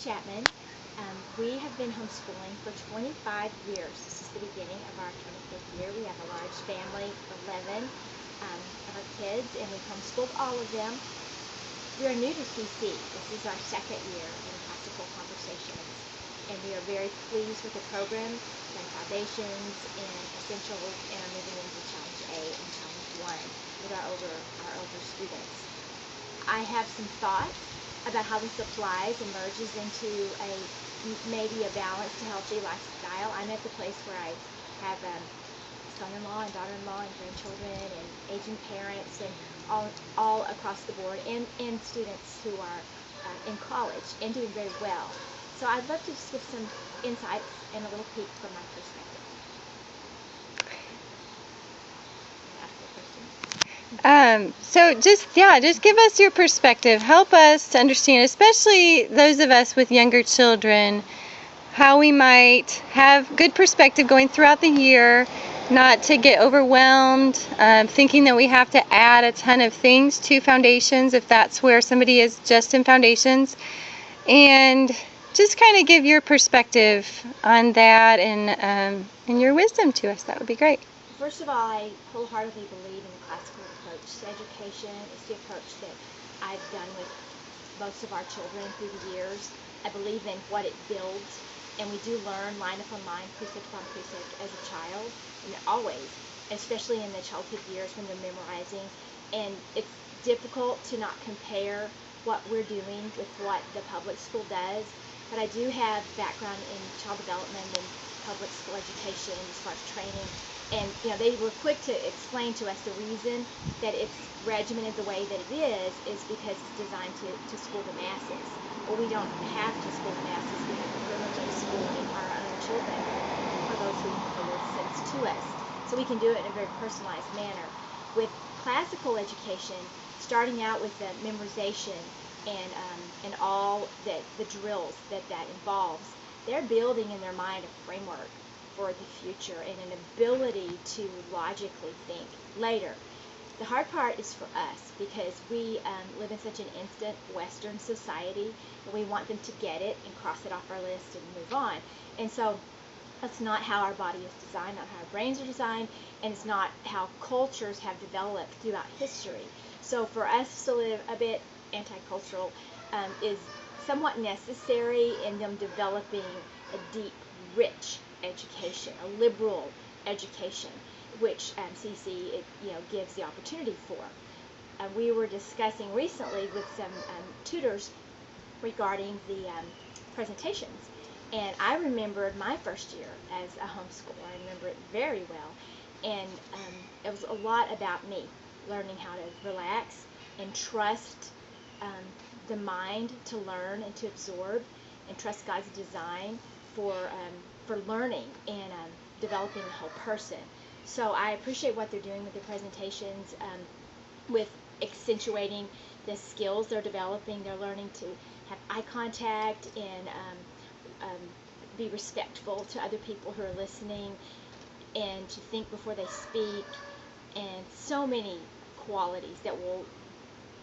Chapman. We have been homeschooling for 25 years. This is the beginning of our 25th year. We have a large family, 11 of our kids, and we homeschooled all of them. We are new to CC. This is our second year in Classical Conversations, and we are very pleased with the program, the foundations and essentials, and are moving into Challenge A and Challenge 1 with our older students. I have some thoughts about how this applies and merges into maybe a balanced, healthy lifestyle. I'm at the place where I have son-in-law and daughter-in-law and grandchildren and aging parents and all across the board, and students who are in college and doing very well. So I'd love to just give some insights and a little peek from my perspective. So just give us your perspective. Help us to understand, especially those of us with younger children, how we might have good perspective going throughout the year, not to get overwhelmed, thinking that we have to add a ton of things to foundations if that's where somebody is just in foundations, and just kind of give your perspective on that and your wisdom to us. That would be great. First of all, I wholeheartedly believe in the classical approach to education. It's the approach that I've done with most of our children through the years. I believe in what it builds, and we do learn line upon line, precept upon precept as a child, and always, especially in the childhood years when they're memorizing. And it's difficult to not compare what we're doing with what the public school does, but I do have background in child development and public school education as far as training. And they were quick to explain to us the reason that it's regimented the way that it is because it's designed to school the masses. Well, we don't have to school the masses. We have the privilege of schooling our own children, or those who are sense to us. So we can do it in a very personalized manner. With classical education, starting out with the memorization and all the drills that involves, they're building in their mind a framework for the future and an ability to logically think later. The hard part is for us because we live in such an instant Western society, and we want them to get it and cross it off our list and move on. And so that's not how our body is designed, not how our brains are designed, and it's not how cultures have developed throughout history. So for us to live a bit anti-cultural is somewhat necessary in them developing a deep, rich education, a liberal education, which CC gives the opportunity for. We were discussing recently with some tutors regarding the presentations, and I remembered my first year as a homeschooler. I remember it very well, and it was a lot about me, learning how to relax and trust the mind to learn and to absorb, and trust God's design for learning and developing the whole person. So I appreciate what they're doing with their presentations, with accentuating the skills they're developing. They're learning to have eye contact and be respectful to other people who are listening, and to think before they speak, and so many qualities that will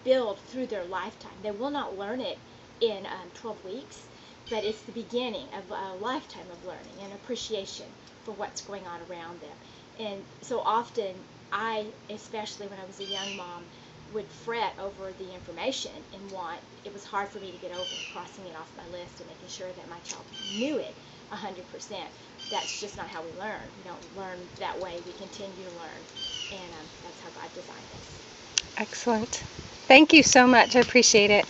build through their lifetime. They will not learn it in 12 weeks, but it's the beginning of a lifetime of learning and appreciation for what's going on around them. And so often, especially when I was a young mom, would fret over the information and it was hard for me to get over crossing it off my list and making sure that my child knew it 100%. That's just not how we learn. We don't learn that way. We continue to learn, and that's how God designed us. Excellent. Thank you so much. I appreciate it.